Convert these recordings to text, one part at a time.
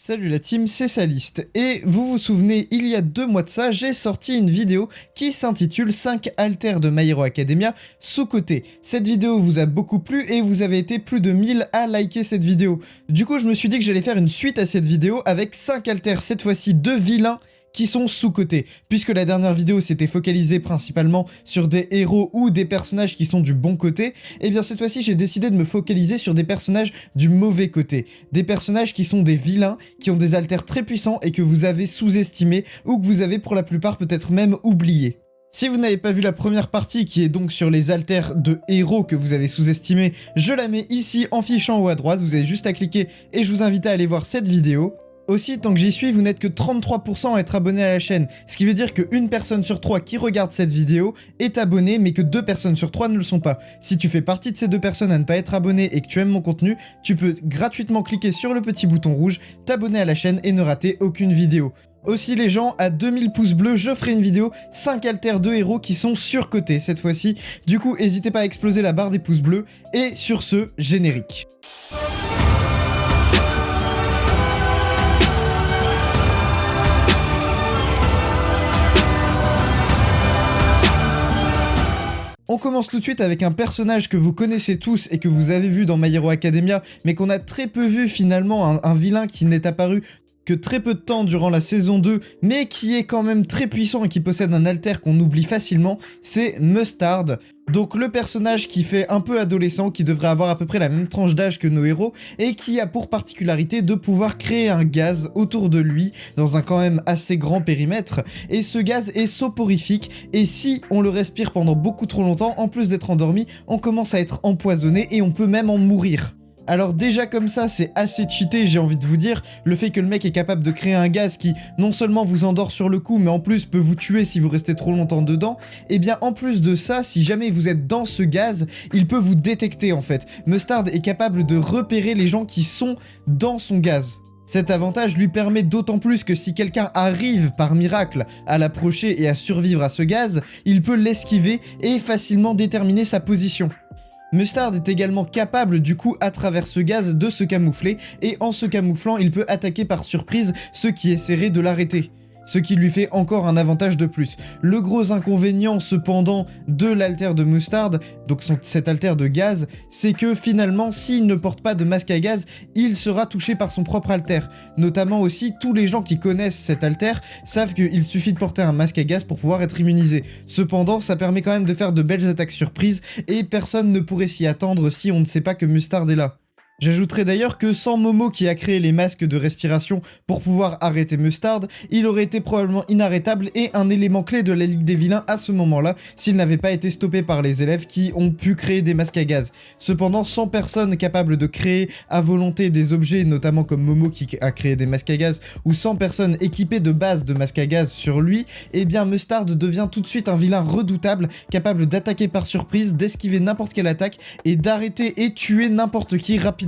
Salut la team, c'est Saliste, et vous vous souvenez, il y a 2 mois de ça, j'ai sorti une vidéo qui s'intitule 5 haltères de My Hero Academia sous-cotés. Cette vidéo vous a beaucoup plu et vous avez été plus de 1000 à liker cette vidéo. Du coup, je me suis dit que j'allais faire une suite à cette vidéo avec 5 haltères, cette fois-ci de vilains, qui sont sous-cotés. Puisque la dernière vidéo s'était focalisée principalement sur des héros ou des personnages qui sont du bon côté, et bien cette fois-ci j'ai décidé de me focaliser sur des personnages du mauvais côté. Des personnages qui sont des vilains, qui ont des haltères très puissants et que vous avez sous-estimés ou que vous avez pour la plupart peut-être même oubliés. Si vous n'avez pas vu la première partie qui est donc sur les haltères de héros que vous avez sous-estimés, je la mets ici en fiche en haut à droite, vous avez juste à cliquer et je vous invite à aller voir cette vidéo. Aussi, tant que j'y suis, vous n'êtes que 33% à être abonné à la chaîne, ce qui veut dire qu'une personne sur 3 qui regarde cette vidéo est abonnée, mais que 2 personnes sur 3 ne le sont pas. Si tu fais partie de ces 2 personnes à ne pas être abonné et que tu aimes mon contenu, tu peux gratuitement cliquer sur le petit bouton rouge, t'abonner à la chaîne et ne rater aucune vidéo. Aussi les gens, à 2000 pouces bleus, je ferai une vidéo 5 haltères de héros qui sont surcotés cette fois-ci. Du coup, n'hésitez pas à exploser la barre des pouces bleus, et sur ce, générique. On commence tout de suite avec un personnage que vous connaissez tous et que vous avez vu dans My Hero Academia, mais qu'on a très peu vu finalement, un vilain qui n'est apparu que très peu de temps durant la saison 2, mais qui est quand même très puissant et qui possède un alter qu'on oublie facilement, c'est Mustard. Donc le personnage qui fait un peu adolescent, qui devrait avoir à peu près la même tranche d'âge que nos héros, et qui a pour particularité de pouvoir créer un gaz autour de lui, dans un quand même assez grand périmètre, et ce gaz est soporifique, et si on le respire pendant beaucoup trop longtemps, en plus d'être endormi, on commence à être empoisonné, et on peut même en mourir. Alors déjà comme ça, c'est assez cheaté, j'ai envie de vous dire, le fait que le mec est capable de créer un gaz qui non seulement vous endort sur le coup, mais en plus peut vous tuer si vous restez trop longtemps dedans, et bien en plus de ça, si jamais vous êtes dans ce gaz, il peut vous détecter en fait. Mustard est capable de repérer les gens qui sont dans son gaz. Cet avantage lui permet d'autant plus que si quelqu'un arrive par miracle à l'approcher et à survivre à ce gaz, il peut l'esquiver et facilement déterminer sa position. Mustard est également capable du coup à travers ce gaz de se camoufler, et en se camouflant il peut attaquer par surprise ceux qui essaieraient de l'arrêter. Ce qui lui fait encore un avantage de plus. Le gros inconvénient cependant de l'alter de Mustard, donc cet alter de gaz, c'est que finalement s'il ne porte pas de masque à gaz, il sera touché par son propre alter. Notamment aussi tous les gens qui connaissent cet alter savent qu'il suffit de porter un masque à gaz pour pouvoir être immunisé. Cependant ça permet quand même de faire de belles attaques surprises et personne ne pourrait s'y attendre si on ne sait pas que Mustard est là. J'ajouterai d'ailleurs que sans Momo qui a créé les masques de respiration pour pouvoir arrêter Mustard, il aurait été probablement inarrêtable et un élément clé de la Ligue des Vilains à ce moment-là s'il n'avait pas été stoppé par les élèves qui ont pu créer des masques à gaz. Cependant, 100 personnes capables de créer à volonté des objets, notamment comme Momo qui a créé des masques à gaz, ou 100 personnes équipées de bases de masques à gaz sur lui, eh bien Mustard devient tout de suite un vilain redoutable, capable d'attaquer par surprise, d'esquiver n'importe quelle attaque et d'arrêter et tuer n'importe qui rapidement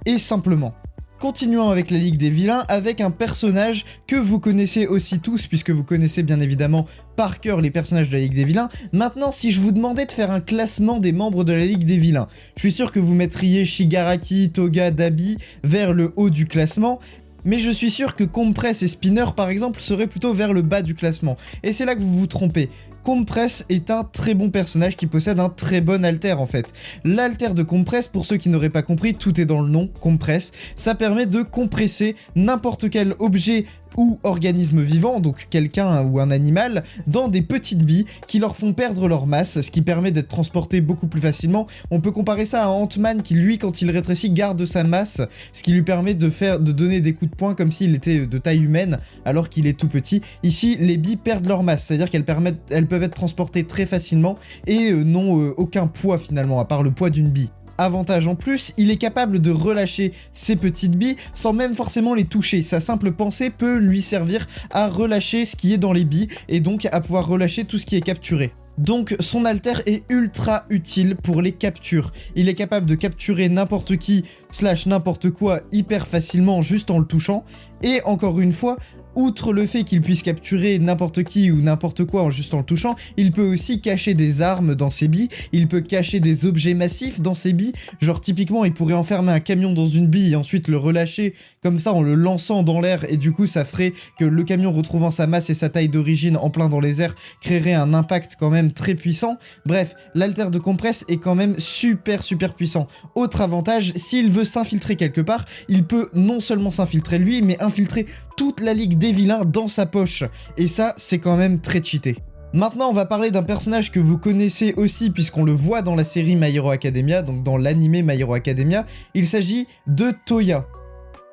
et simplement. Continuons avec la Ligue des Vilains avec un personnage que vous connaissez aussi tous puisque vous connaissez bien évidemment par cœur les personnages de la Ligue des Vilains. Maintenant, si je vous demandais de faire un classement des membres de la Ligue des Vilains, je suis sûr que vous mettriez Shigaraki, Toga, Dabi vers le haut du classement, mais je suis sûr que Compress et Spinner par exemple seraient plutôt vers le bas du classement. Et c'est là que vous vous trompez. Compress est un très bon personnage qui possède un très bon alter en fait. L'alter de Compress, pour ceux qui n'auraient pas compris, tout est dans le nom, Compress, ça permet de compresser n'importe quel objet ou organisme vivant, donc quelqu'un ou un animal, dans des petites billes qui leur font perdre leur masse, ce qui permet d'être transporté beaucoup plus facilement. On peut comparer ça à Ant-Man qui lui, quand il rétrécit, garde sa masse, ce qui lui permet de donner des coups de poing comme s'il était de taille humaine alors qu'il est tout petit. Ici, les billes perdent leur masse, c'est-à-dire qu'elles peuvent être transportées très facilement et n'ont aucun poids finalement, à part le poids d'une bille. Avantage en plus, il est capable de relâcher ces petites billes sans même forcément les toucher. Sa simple pensée peut lui servir à relâcher ce qui est dans les billes et donc à pouvoir relâcher tout ce qui est capturé. Donc son alter est ultra utile pour les captures. Il est capable de capturer n'importe qui / n'importe quoi hyper facilement juste en le touchant. Et encore une fois, Outre le fait qu'il puisse capturer n'importe qui ou n'importe quoi en juste en le touchant, il peut aussi cacher des armes dans ses billes, il peut cacher des objets massifs dans ses billes, genre typiquement il pourrait enfermer un camion dans une bille et ensuite le relâcher comme ça en le lançant dans l'air, et du coup ça ferait que le camion retrouvant sa masse et sa taille d'origine en plein dans les airs créerait un impact quand même très puissant. Bref, l'alter de compresse est quand même super puissant. Autre avantage, s'il veut s'infiltrer quelque part, il peut non seulement s'infiltrer lui, mais infiltrer toute la ligue des vilains dans sa poche. Et ça, c'est quand même très cheaté. Maintenant, on va parler d'un personnage que vous connaissez aussi puisqu'on le voit dans la série My Hero Academia, donc dans l'anime My Hero Academia. Il s'agit de Toya.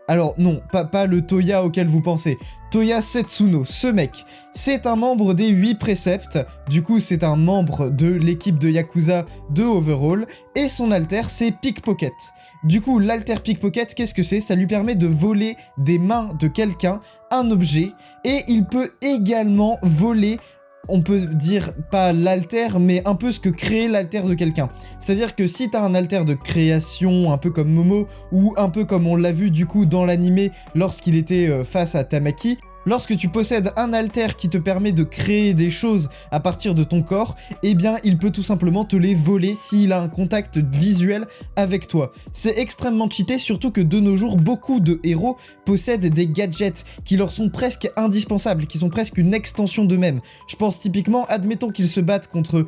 Alors non, pas le Toya auquel vous pensez. Toya Setsuno, ce mec, c'est un membre des 8 préceptes, du coup c'est un membre de l'équipe de Yakuza de Overhaul, et son alter c'est Pickpocket. Du coup l'alter Pickpocket, qu'est-ce que c'est? Ça lui permet de voler des mains de quelqu'un un objet, et il peut également voler, on peut dire pas l'alter, mais un peu ce que crée l'alter de quelqu'un. C'est-à-dire que si t'as un alter de création, un peu comme Momo, ou un peu comme on l'a vu du coup dans l'animé lorsqu'il était face à Tamaki, lorsque tu possèdes un alter qui te permet de créer des choses à partir de ton corps, eh bien il peut tout simplement te les voler s'il a un contact visuel avec toi. C'est extrêmement cheaté, surtout que de nos jours, beaucoup de héros possèdent des gadgets qui leur sont presque indispensables, qui sont presque une extension d'eux-mêmes. Je pense typiquement, admettons qu'ils se battent contre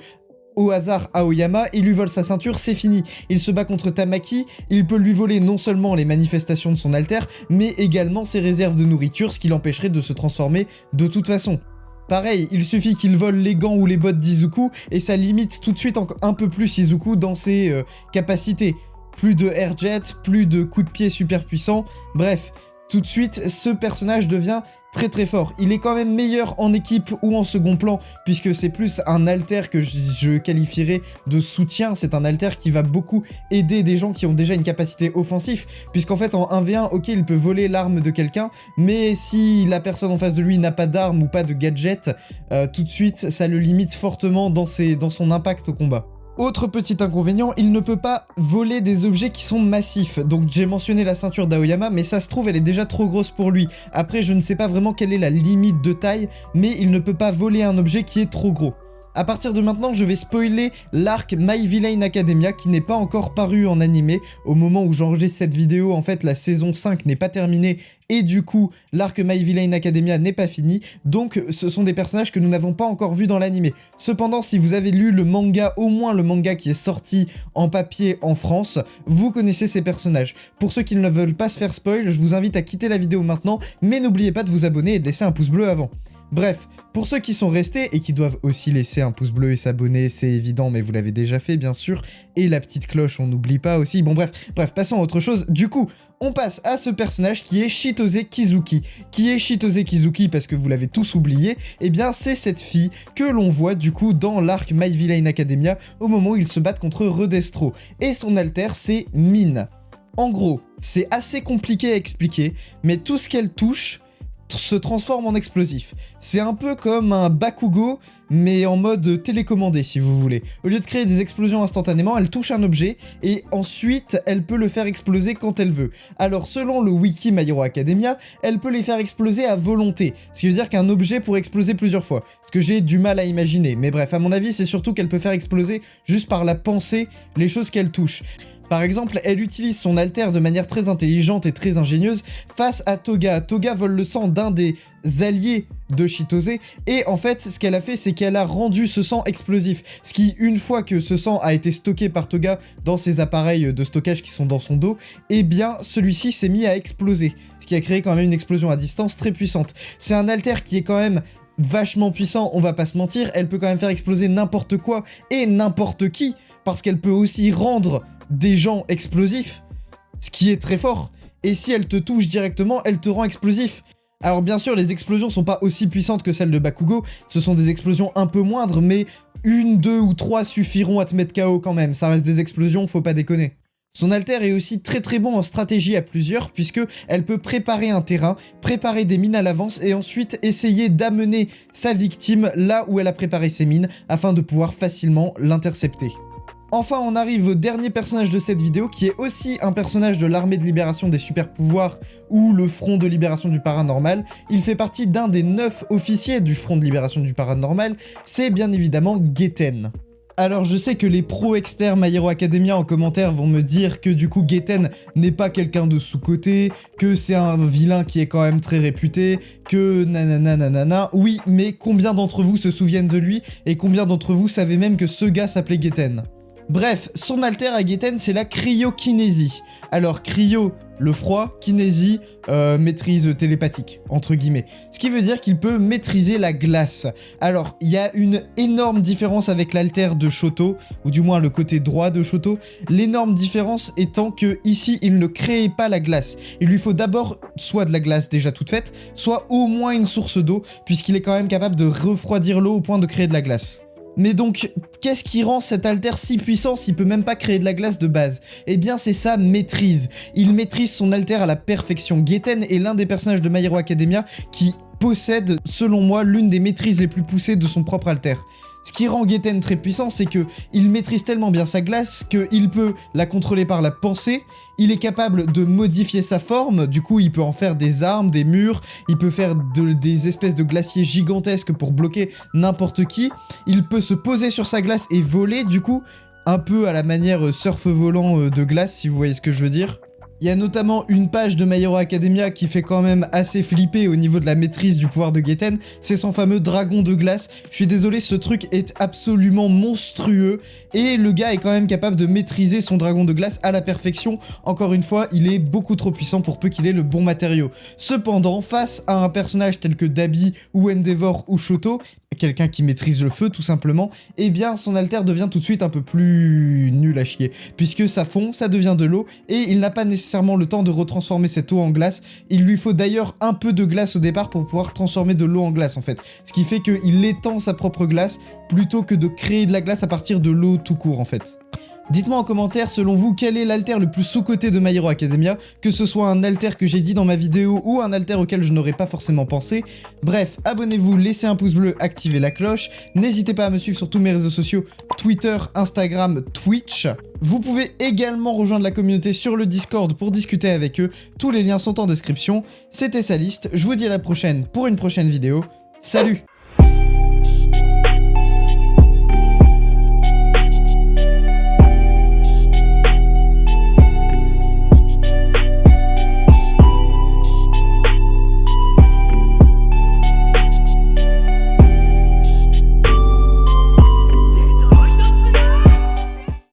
au hasard Aoyama, il lui vole sa ceinture, c'est fini. Il se bat contre Tamaki, il peut lui voler non seulement les manifestations de son alter, mais également ses réserves de nourriture, ce qui l'empêcherait de se transformer de toute façon. Pareil, il suffit qu'il vole les gants ou les bottes d'Izuku, et ça limite tout de suite un peu plus Izuku dans ses capacités. Plus de air jet, plus de coups de pied super puissants, bref. Tout de suite, ce personnage devient très fort. Il est quand même meilleur en équipe ou en second plan, puisque c'est plus un alter que je qualifierais de soutien. C'est un alter qui va beaucoup aider des gens qui ont déjà une capacité offensive, puisqu'en fait en 1v1, ok, il peut voler l'arme de quelqu'un, mais si la personne en face de lui n'a pas d'arme ou pas de gadget, tout de suite, ça le limite fortement dans son impact au combat. Autre petit inconvénient, il ne peut pas voler des objets qui sont massifs. Donc j'ai mentionné la ceinture d'Aoyama, mais ça se trouve elle est déjà trop grosse pour lui. Après je ne sais pas vraiment quelle est la limite de taille, mais il ne peut pas voler un objet qui est trop gros. À partir de maintenant, je vais spoiler l'arc My Villain Academia qui n'est pas encore paru en animé. Au moment où j'enregistre cette vidéo, en fait, la saison 5 n'est pas terminée et du coup, l'arc My Villain Academia n'est pas fini. Donc, ce sont des personnages que nous n'avons pas encore vus dans l'animé. Cependant, si vous avez lu le manga, au moins le manga qui est sorti en papier en France, vous connaissez ces personnages. Pour ceux qui ne veulent pas se faire spoil, je vous invite à quitter la vidéo maintenant, mais n'oubliez pas de vous abonner et de laisser un pouce bleu avant. Bref, pour ceux qui sont restés et qui doivent aussi laisser un pouce bleu et s'abonner, c'est évident, mais vous l'avez déjà fait bien sûr, et la petite cloche, on n'oublie pas aussi. Bon bref, passons à autre chose. Du coup, on passe à ce personnage qui est Chitose Kizuki. Qui est Chitose Kizuki parce que vous l'avez tous oublié, eh bien c'est cette fille que l'on voit du coup dans l'arc My Villain Academia au moment où ils se battent contre Redestro. Et son alter c'est Mine. En gros, c'est assez compliqué à expliquer, mais tout ce qu'elle touche se transforme en explosif. C'est un peu comme un Bakugo, mais en mode télécommandé si vous voulez. Au lieu de créer des explosions instantanément, elle touche un objet, et ensuite elle peut le faire exploser quand elle veut. Alors selon le wiki My Hero Academia, elle peut les faire exploser à volonté, ce qui veut dire qu'un objet pourrait exploser plusieurs fois, ce que j'ai du mal à imaginer. Mais bref, à mon avis, c'est surtout qu'elle peut faire exploser juste par la pensée les choses qu'elle touche. Par exemple, elle utilise son alter de manière très intelligente et très ingénieuse face à Toga. Toga vole le sang d'un des alliés de Chitose, et en fait, ce qu'elle a fait, c'est qu'elle a rendu ce sang explosif. Ce qui, une fois que ce sang a été stocké par Toga dans ses appareils de stockage qui sont dans son dos, eh bien, celui-ci s'est mis à exploser. Ce qui a créé quand même une explosion à distance très puissante. C'est un alter qui est quand même vachement puissant, on va pas se mentir, elle peut quand même faire exploser n'importe quoi et n'importe qui, parce qu'elle peut aussi rendre des gens explosifs, ce qui est très fort. Et si elle te touche directement, elle te rend explosif. Alors bien sûr, les explosions sont pas aussi puissantes que celles de Bakugo, ce sont des explosions un peu moindres, mais 1, 2 ou 3 suffiront à te mettre KO quand même, ça reste des explosions, faut pas déconner. Son alter est aussi très bon en stratégie à plusieurs, puisque elle peut préparer un terrain, préparer des mines à l'avance et ensuite essayer d'amener sa victime là où elle a préparé ses mines afin de pouvoir facilement l'intercepter. Enfin, on arrive au dernier personnage de cette vidéo, qui est aussi un personnage de l'armée de libération des super pouvoirs ou le front de libération du paranormal. Il fait partie d'un des 9 officiers du front de libération du paranormal, c'est bien évidemment Getten. Alors je sais que les pro-experts My Hero Academia en commentaire vont me dire que du coup Getten n'est pas quelqu'un de sous-coté, que c'est un vilain qui est quand même très réputé, que nanana nanana. Oui, mais combien d'entre vous se souviennent de lui et combien d'entre vous savaient même que ce gars s'appelait Getten? Bref, son alter à Getten, c'est la cryokinésie. Alors cryo, le froid, kinésie, maîtrise télépathique, entre guillemets. Ce qui veut dire qu'il peut maîtriser la glace. Alors, il y a une énorme différence avec l'alter de Shoto, ou du moins le côté droit de Shoto. L'énorme différence étant que ici, il ne crée pas la glace. Il lui faut d'abord soit de la glace déjà toute faite, soit au moins une source d'eau, puisqu'il est quand même capable de refroidir l'eau au point de créer de la glace. Mais donc, qu'est-ce qui rend cet alter si puissant s'il peut même pas créer de la glace de base? Eh bien, c'est sa maîtrise. Il maîtrise son alter à la perfection. Getten est l'un des personnages de My Hero Academia qui possède, selon moi, l'une des maîtrises les plus poussées de son propre alter. Ce qui rend Getten très puissant, c'est que il maîtrise tellement bien sa glace qu'il peut la contrôler par la pensée, il est capable de modifier sa forme, du coup il peut en faire des armes, des murs, il peut faire des espèces de glaciers gigantesques pour bloquer n'importe qui, il peut se poser sur sa glace et voler, du coup, un peu à la manière surf volant de glace, si vous voyez ce que je veux dire. Il y a notamment une page de My Hero Academia qui fait quand même assez flipper au niveau de la maîtrise du pouvoir de Getten, c'est son fameux dragon de glace. Je suis désolé, ce truc est absolument monstrueux, et le gars est quand même capable de maîtriser son dragon de glace à la perfection. Encore une fois, il est beaucoup trop puissant pour peu qu'il ait le bon matériau. Cependant, face à un personnage tel que Dabi ou Endeavor ou Shoto, quelqu'un qui maîtrise le feu tout simplement, eh bien son alter devient tout de suite un peu plus nul à chier, puisque ça fond, ça devient de l'eau, et il n'a pas nécessairement le temps de retransformer cette eau en glace. Il lui faut d'ailleurs un peu de glace au départ pour pouvoir transformer de l'eau en glace en fait, ce qui fait qu'il étend sa propre glace plutôt que de créer de la glace à partir de l'eau tout court en fait. Dites-moi en commentaire, selon vous, quel est l'alter le plus sous-coté de My Hero Academia, que ce soit un alter que j'ai dit dans ma vidéo ou un alter auquel je n'aurais pas forcément pensé. Bref, abonnez-vous, laissez un pouce bleu, activez la cloche, n'hésitez pas à me suivre sur tous mes réseaux sociaux, Twitter, Instagram, Twitch. Vous pouvez également rejoindre la communauté sur le Discord pour discuter avec eux, tous les liens sont en description. C'était Saliste, je vous dis à la prochaine pour une prochaine vidéo, salut!